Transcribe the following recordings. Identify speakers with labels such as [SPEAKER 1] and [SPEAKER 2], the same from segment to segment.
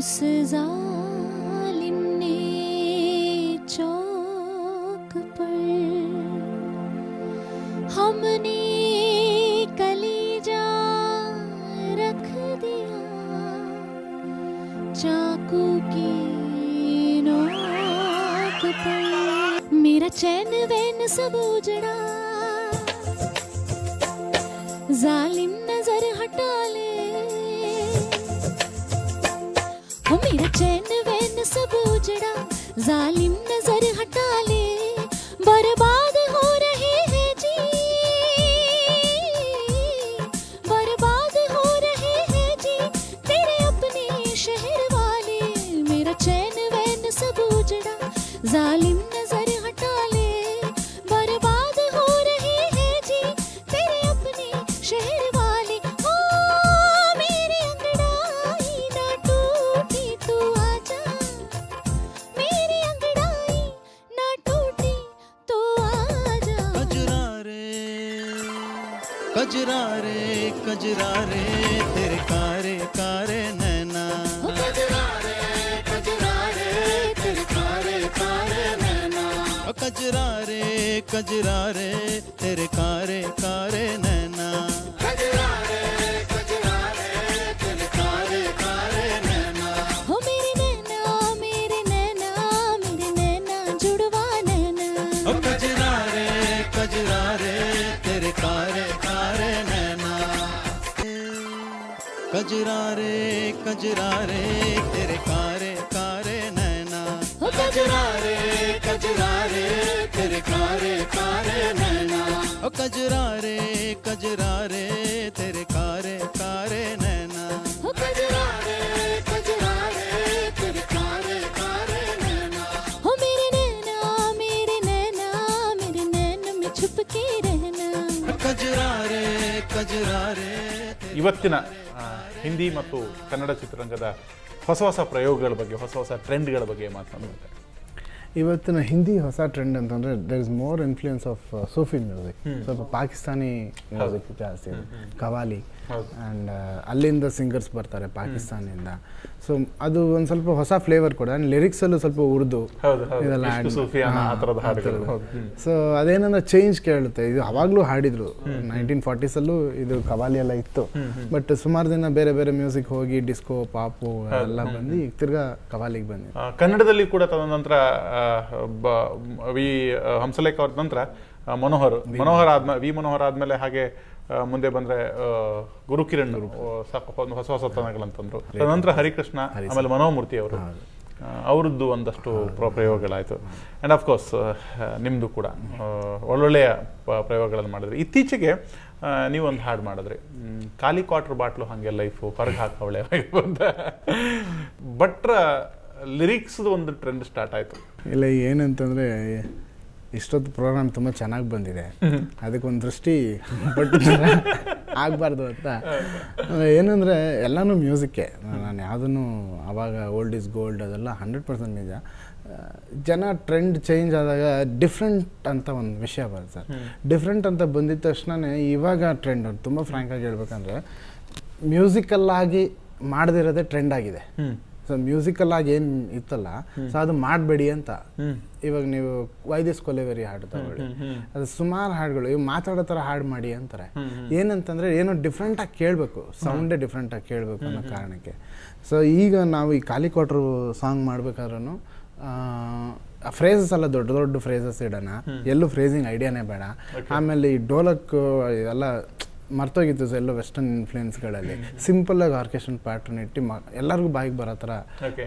[SPEAKER 1] उस जालिम ने चौक पर हमने कलीजा रख दिया चाकू की नोक पर। मेरा चैन वैन सब उजड़ा जालिम नजर हटा ले। हो मेरा चैन वैन सब उजड़ा जालिम नजर हटा ले। बर्बाद हो रहे हैं जी बर्बाद हो रहे हैं जी तेरे अपने शहर वाले। मेरा चैन वैन सब उजड़ा जालिम नजर हटा ले। बर्बाद हो रहे हैं जी तेरे अपने शहर वाले। ओ मेरी अंगड़ाई ना टूटी तू आजा मेरी अंगड़ाई ना टूटी तू आजा।
[SPEAKER 2] कजरा रे कजरा रे तेरे कारे कारे नैना।
[SPEAKER 1] कजरा रे तेरे कारे कारे नैना।
[SPEAKER 2] कजरा रे तेरे कारे कारे नैना।
[SPEAKER 1] कजरा रे तेरे कारे कारे नैना। हो मेरे नैना मेरे नैना मेरे नैना जुड़वा नैना।
[SPEAKER 2] कजरा रे तेरे कारे कारे नैना। कजरा रे तेरे कारे कारे नैना।
[SPEAKER 1] कजरा रे तेरे कारे कारे नैना।
[SPEAKER 2] कजरा रे तेरे कारे कारे नैना।
[SPEAKER 1] कजरा रे तेरे कारे कारे नैना। हो मेरे नैना मेरे नैना मेरे नैन में छुप के रहना।
[SPEAKER 2] कजरा रे
[SPEAKER 3] ಇವತ್ತಿನ ಹಿಂದಿ ಮತ್ತು ಕನ್ನಡ ಚಿತ್ರರಂಗದ ಹೊಸ ಹೊಸ ಪ್ರಯೋಗಗಳ ಬಗ್ಗೆ ಹೊಸ ಹೊಸ ಟ್ರೆಂಡ್ಗಳ ಬಗ್ಗೆ ಮಾತನಾಡುತ್ತೆ.
[SPEAKER 4] ಇವತ್ತಿನ ಹಿಂದಿ ಹೊಸ ಟ್ರೆಂಡ್ ಅಂತಂದರೆ there is more influence of Sufi music. ಸ್ವಲ್ಪ ಪಾಕಿಸ್ತಾನಿ ಮ್ಯೂಸಿಕ್ ಜಾಸ್ತಿ ಇದೆ, ಕವಾಲಿ ಆ್ಯಂಡ್ ಅಲ್ಲಿಂದ ಸಿಂಗರ್ಸ್ ಬರ್ತಾರೆ ಪಾಕಿಸ್ತಾನಿಂದ. ಸೊ ಅದು ಒಂದು ಸ್ವಲ್ಪ ಹೊಸ ಫ್ಲೇವರ್ ಕೂಡ. ಲಿರಿಕ್ಸಲ್ಲೂ ಸ್ವಲ್ಪ ಉರ್ದು ಇದೆಲ್ಲ ಸೊ ಅದೇನಂದ್ರೆ ಚೇಂಜ್ ಕೇಳುತ್ತೆ. ಇದು ಅವಾಗಲೂ ಹಾಡಿದ್ರು 1940s ಇದು ಕವಾಲಿ ಎಲ್ಲ ಇತ್ತು. ಬಟ್ ಸುಮಾರು ದಿನ ಬೇರೆ ಬೇರೆ ಮ್ಯೂಸಿಕ್ ಹೋಗಿ ಡಿಸ್ಕೋ ಪಾಪು ಎಲ್ಲ ಬಂದು ಈಗ ತಿರ್ಗಾ ಕವಾಲಿಗೆ ಬಂದಿದೆ.
[SPEAKER 3] ಕನ್ನಡದಲ್ಲಿ ಕೂಡ ತದನಂತರ ವಿ ಹಂಸಲೇಖ ಅವ್ರ ನಂತರ ಮನೋಹರ್ ಆದ್ಮೇಲೆ ಹಾಗೆ ಮುಂದೆ ಬಂದ್ರೆ ಗುರುಕಿರಣ್ ಹೊಸ ಹೊಸತನಗಳಂತಂದ್ರು. ತದನಂತರ ಹರಿಕೃಷ್ಣ, ಆಮೇಲೆ ಮನೋಮೂರ್ತಿ ಅವರು ಅವ್ರದ್ದು ಒಂದಷ್ಟು ಪ್ರಯೋಗಗಳಾಯಿತು. ಆ್ಯಂಡ್ ಆಫ್ಕೋರ್ಸ್ ನಿಮ್ಮದು ಕೂಡ ಒಳ್ಳೊಳ್ಳೆಯ ಪ್ರಯೋಗಗಳನ್ನು ಮಾಡಿದ್ರಿ. ಇತ್ತೀಚೆಗೆ ನೀವೊಂದು ಹಾಡು ಮಾಡಿದ್ರಿ, ಖಾಲಿ ಕ್ವಾರ್ಟರ್ ಬಾಟ್ಲು ಹಾಗೆ ಲೈಫು ಹೊರಗೆ ಹಾಕವಳೆ ಅಂತ. ಬಟ್ರ ಲಿರಿಕ್ಸ್ದು ಒಂದು ಟ್ರೆಂಡ್ ಸ್ಟಾರ್ಟ್ ಆಯಿತು.
[SPEAKER 4] ಇಲ್ಲ, ಏನಂತಂದರೆ ಇಷ್ಟೊತ್ತು ಪ್ರೋಗ್ರಾಮ್ ತುಂಬ ಚೆನ್ನಾಗಿ ಬಂದಿದೆ, ಅದಕ್ಕೊಂದು ದೃಷ್ಟಿ ಬಟ್ ಆಗಬಾರ್ದು ಅಂತ. ಏನಂದರೆ ಎಲ್ಲನೂ ಮ್ಯೂಸಿಕ್ಕೇ. ನಾನು ಯಾವುದನ್ನು ಆವಾಗ ಓಲ್ಡ್ ಈಸ್ ಗೋಲ್ಡ್ ಅದೆಲ್ಲ 100% ನಿಜ. ಜನ ಟ್ರೆಂಡ್ ಚೇಂಜ್ ಆದಾಗ ಡಿಫ್ರೆಂಟ್ ಅಂತ ಒಂದು ವಿಷಯ ಬರುತ್ತೆ ಸರ್. ಡಿಫ್ರೆಂಟ್ ಅಂತ ಬಂದಿದ ತಕ್ಷಣವೇ ಇವಾಗ ಟ್ರೆಂಡ್ ತುಂಬ ಫ್ರ್ಯಾಂಕಾಗಿ ಹೇಳ್ಬೇಕಂದ್ರೆ ಮ್ಯೂಸಿಕಲ್ಲಾಗಿ ಮಾಡದಿರೋದೇ ಟ್ರೆಂಡ್ ಆಗಿದೆ. ಸೊ ಮ್ಯೂಸಿಕಲ್ಲಾಗಿ ಏನು ಇತ್ತಲ್ಲ, ಸೊ ಅದು ಮಾಡಬೇಡಿ ಅಂತ. ಇವಾಗ ನೀವು ವೈದಿಸ್ ಕೊಲೆವೆರಿ ಹಾಡು ತಗೊಳ್ಳಿ, ಅದು ಸುಮಾರು ಹಾಡುಗಳು ಇವು ಮಾತಾಡೋ ಥರ ಹಾಡು ಮಾಡಿ ಅಂತಾರೆ. ಏನಂತಂದರೆ ಏನೋ ಡಿಫ್ರೆಂಟಾಗಿ ಕೇಳಬೇಕು, ಸೌಂಡೇ ಡಿಫ್ರೆಂಟಾಗಿ ಕೇಳಬೇಕು ಅನ್ನೋ ಕಾರಣಕ್ಕೆ. ಸೊ ಈಗ ನಾವು ಈ ಖಾಲಿ ಕ್ವಾರ್ಟರ್ ಸಾಂಗ್ ಮಾಡ್ಬೇಕಾದ್ರೂ ಫ್ರೇಸಸ್ ಎಲ್ಲ ದೊಡ್ಡ ದೊಡ್ಡ ಫ್ರೇಸಸ್ ಇಡೋಣ, ಎಲ್ಲೂ ಫ್ರೇಸಿಂಗ್ ಐಡಿಯಾನೇ ಬೇಡ. ಆಮೇಲೆ ಈ ಡೋಲಕ್ ಎಲ್ಲ ಮರ್ತೋಗಿತ್ತು ಎಲ್ಲೋ ವೆಸ್ಟರ್ನ್ ಇನ್ಫ್ಲೂಯೆನ್ಸ್ಗಳಲ್ಲಿ. ಸಿಂಪಲ್ಲಾಗಿ ಆರ್ಕೆಸ್ಟ್ರಲ್ ಪ್ಯಾಟ್ರನ್ ಇಟ್ಟು ಎಲ್ಲರಿಗೂ ಬಾಯಿಗೆ ಬರೋ ಥರ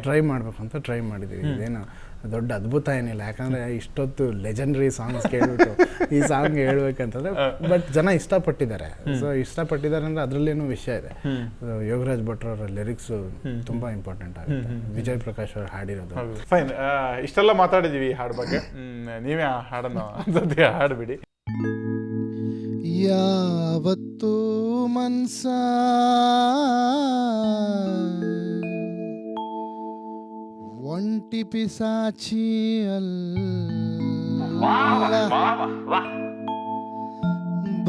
[SPEAKER 4] ಟ್ರೈ ಮಾಡಬೇಕು ಅಂತ ಟ್ರೈ ಮಾಡಿದ್ದೀವಿ. ಇದೇನು ದೊಡ್ಡ ಅದ್ಭುತ ಏನಿಲ್ಲ, ಯಾಕಂದರೆ ಇಷ್ಟೊತ್ತು ಲೆಜೆಂಡ್ರಿ ಸಾಂಗ್ಸ್ ಕೇಳ್ಬಿಟ್ಟು ಈ ಸಾಂಗ್ ಹೇಳ್ಬೇಕಂತಂದರೆ ಬಟ್ ಜನ ಇಷ್ಟಪಟ್ಟಿದ್ದಾರೆ. ಸೊ ಇಷ್ಟಪಟ್ಟಿದ್ದಾರೆ ಅಂದರೆ ಅದರಲ್ಲೇನೂ ವಿಷಯ ಇದೆ. ಯೋಗರಾಜ್ ಭಟ್ರವರ ಲಿರಿಕ್ಸು ತುಂಬ ಇಂಪಾರ್ಟೆಂಟ್ ಆಗುತ್ತೆ. ವಿಜಯ್ ಪ್ರಕಾಶ್ ಅವರು ಹಾಡಿರೋದು.
[SPEAKER 3] ಫೈನ್, ಇಷ್ಟೆಲ್ಲ ಮಾತಾಡಿದ್ದೀವಿ ಈ ಹಾಡು ಬಗ್ಗೆ. ನೀವೇ ಆ ಹಾಡನ್ನು ಹಾಡ್ಬಿಡಿ.
[SPEAKER 2] ಯಾವತ್ತೂ ಮನ್ಸ ಒಂಟಿ ಪಿಸಾಚಿ ಅಲ್ಲ,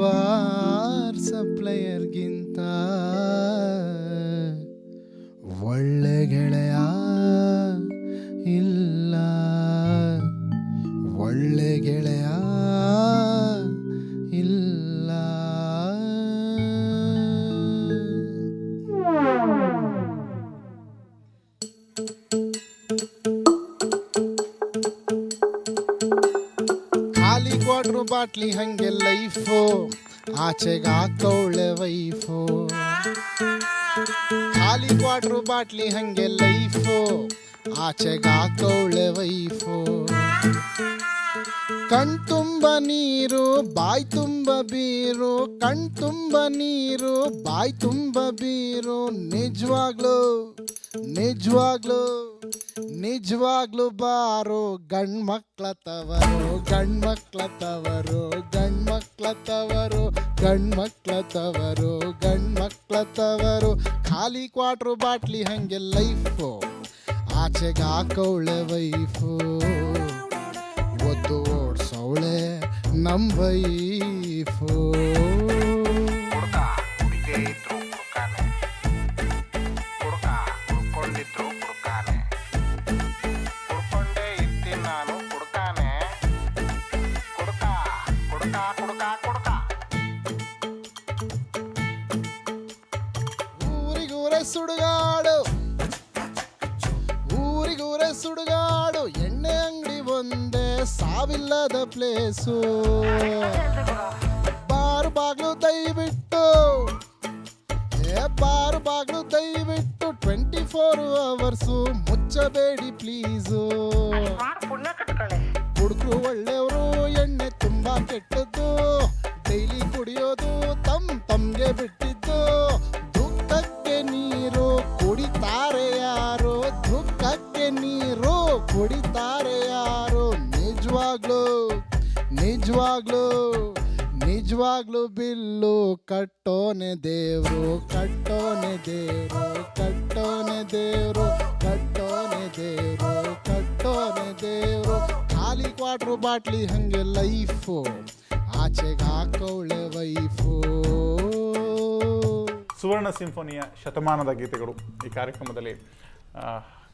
[SPEAKER 2] ಬಾರ್ ಸಪ್ಲೈಯರ್ಗಿಂತ ಒಳ್ಳೆ ಗೆಳೆಯ ಇಲ್ಲ, ಒಳ್ಳೆ ಗೆಳೆಯ ಇಲ್ಲ. ಖಾಲಿ ಕ್ವಾರ್ಟ್ರು ಬಾಟ್ಲಿ ಹಂಗೆ ಲೈಫು, ಆಚೆಗೆ ಹಾಕೌಳೆ ವೈಫು. ಖಾಲಿ ಕ್ವಾರ್ಟ್ರು ಬಾಟ್ಲಿ ಹಂಗೆ ಲೈಫು, ಆಚೆಗೆ ಹಾಕೌಳೆ ವೈಫು. ಕಣ್ ತುಂಬ ನೀರು ಬಾಯ್ ತುಂಬ ಬೀರು, ಕಣ್ ತುಂಬ ನೀರು ಬಾಯ್ ತುಂಬ ಬೀರು. ನಿಜವಾಗ್ಲು ನಿಜವಾಗ್ಲು ನಿಜವಾಗ್ಲು ಬಾರೋ ಗಂಡ್ಮಕ್ಳ ತವರು, ಗಂಡ್ಮಕ್ಳ ತವರು, ಗಂಡ್ಮಕ್ಳ ತವರು, ಗಂಡ್ಮಕ್ಳ ತವರು, ಗಂಡ್ಮಕ್ಳ ತವರು. ಖಾಲಿ ಕ್ವಾರ್ಟ್ರು ಬಾಟ್ಲಿ ಹಂಗೆ ಲೈಫು, ಆಚೆಗೆ ಹಾಕೌಳೆ ವೈಫು. ಒದ್ದು ಓಡ್ಸೌಳೆ ನಮ್ ವೈಫು. ಊರಿಗೂರೆ ಸುಡುಗಾಡು, ಊರಿಗೂರೆ ಸುಡುಗಾಡು, ಎಣ್ಣೆ ಅಂಗಡಿ ಒಂದೇ ಸಾವಿಲ್ಲದ ಪ್ಲೇಸು. ಬಾರು ಬಾಗ್ಲು ದಯವಿಟ್ಟು, ಬಾರು ಬಾಗ್ಲು ದಯವಿಟ್ಟು 24 hours ಮುಚ್ಚಬೇಡಿ ಪ್ಲೀಸು. ಹುಡುಗರು ಒಳ್ಳೆಯವರು, ಎಣ್ಣೆ ತುಂಬಾ ಕೆಟ್ಟದ್ದು, ಡೈಲಿ ಕುಡಿಯೋದು ತಮ್ಗೆ ಬಿಟ್ಟಿದ್ದು. ದುಃಖಕ್ಕೆ ನೀರು ಕುಡಿತಾರೆ ಯಾರು, ದುಃಖಕ್ಕೆ ನೀರು ಕುಡಿತಾರೆ ಯಾರು. ನಿಜವಾಗ್ಲು ನಿಜವಾಗ್ಲು ನಿಜವಾಗ್ಲು ಬಿಲ್ಲು ಕಟ್ಟೋನೆ ದೇವ್ರು, ಕಟ್ಟೋನೆ ದೇವ್ರು, ಕಟ್ಟೋನೆ ದೇವ್ರು, ಕಟ್ಟೋನೆ ದೇವ್ರು, ಕಟ್ಟೋನೆ ದೇವ್ರು. ಖಾಲಿ ಕ್ವಾರ್ಟ್ರು ಬಾಟ್ಲಿ ಹಂಗೆ ಲೈಫು, ಆಚೆಗೆ ಹಾಕೌಳೆ ವೈಫು.
[SPEAKER 3] ಸುವರ್ಣ ಸಿಂಫೋನಿಯ ಶತಮಾನದ ಗೀತೆಗಳು ಈ ಕಾರ್ಯಕ್ರಮದಲ್ಲಿ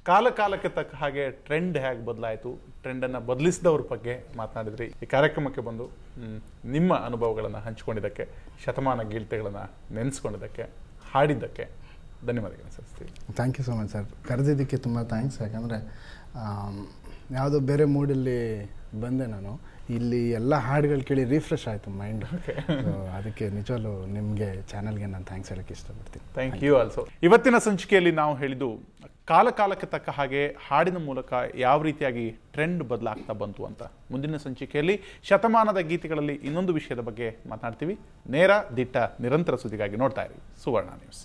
[SPEAKER 3] ಕಾಲ ಕಾಲಕ್ಕೆ ತಕ್ಕ ಹಾಗೆ ಟ್ರೆಂಡ್ ಹೇಗೆ ಬದಲಾಯಿತು, ಟ್ರೆಂಡನ್ನು ಬದಲಿಸಿದವ್ರ ಬಗ್ಗೆ ಮಾತನಾಡಿದ್ರಿ. ಈ ಕಾರ್ಯಕ್ರಮಕ್ಕೆ ಬಂದು ನಿಮ್ಮ ಅನುಭವಗಳನ್ನು ಹಂಚಿಕೊಂಡಿದ್ದಕ್ಕೆ, ಶತಮಾನ ಗೀತೆಗಳನ್ನು ನೆನೆಸ್ಕೊಂಡಿದ್ದಕ್ಕೆ, ಹಾಡಿದ್ದಕ್ಕೆ ಧನ್ಯವಾದಗಳು ಸಲ್ಲಿಸ್ತೀವಿ.
[SPEAKER 4] Thank you so much sir. ಕರೆದಿದ್ದಕ್ಕೆ ತುಂಬ ಥ್ಯಾಂಕ್ಸ್. ಯಾಕಂದರೆ ಯಾವುದೋ ಬೇರೆ ಮೂಡಲ್ಲಿ ಬಂದೆ ನಾನು, ಇಲ್ಲಿ ಎಲ್ಲ ಹಾಡುಗಳು ಕೇಳಿ ರಿಫ್ರೆಶ್ ಆಯಿತು ಮೈಂಡ್. ಅದಕ್ಕೆ ನಿಜವಲ್ಲೂ ನಿಮಗೆ ಚಾನಲ್ಗೆ ನಾನು ಥ್ಯಾಂಕ್ಸ್ ಹೇಳೋಕ್ಕೆ ಇಷ್ಟಪಡ್ತೀನಿ.
[SPEAKER 3] Thank you also. ಇವತ್ತಿನ ಸಂಚಿಕೆಯಲ್ಲಿ ನಾವು ಹೇಳಿದ್ದು ಕಾಲ ಕಾಲಕ್ಕೆ ತಕ್ಕ ಹಾಗೆ ಹಾಡಿನ ಮೂಲಕ ಯಾವ ರೀತಿಯಾಗಿ ಟ್ರೆಂಡ್ ಬದಲಾಗ್ತಾ ಬಂತು ಅಂತ. ಮುಂದಿನ ಸಂಚಿಕೆಯಲ್ಲಿ ಶತಮಾನದ ಗೀತೆಗಳಲ್ಲಿ ಇನ್ನೊಂದು ವಿಷಯದ ಬಗ್ಗೆ ಮಾತನಾಡ್ತೀವಿ. ನೇರ ದಿಟ್ಟ ನಿರಂತರ ಸುದ್ದಿಗಾಗಿ ನೋಡ್ತಾ ಇರಿ ಸುವರ್ಣ ನ್ಯೂಸ್.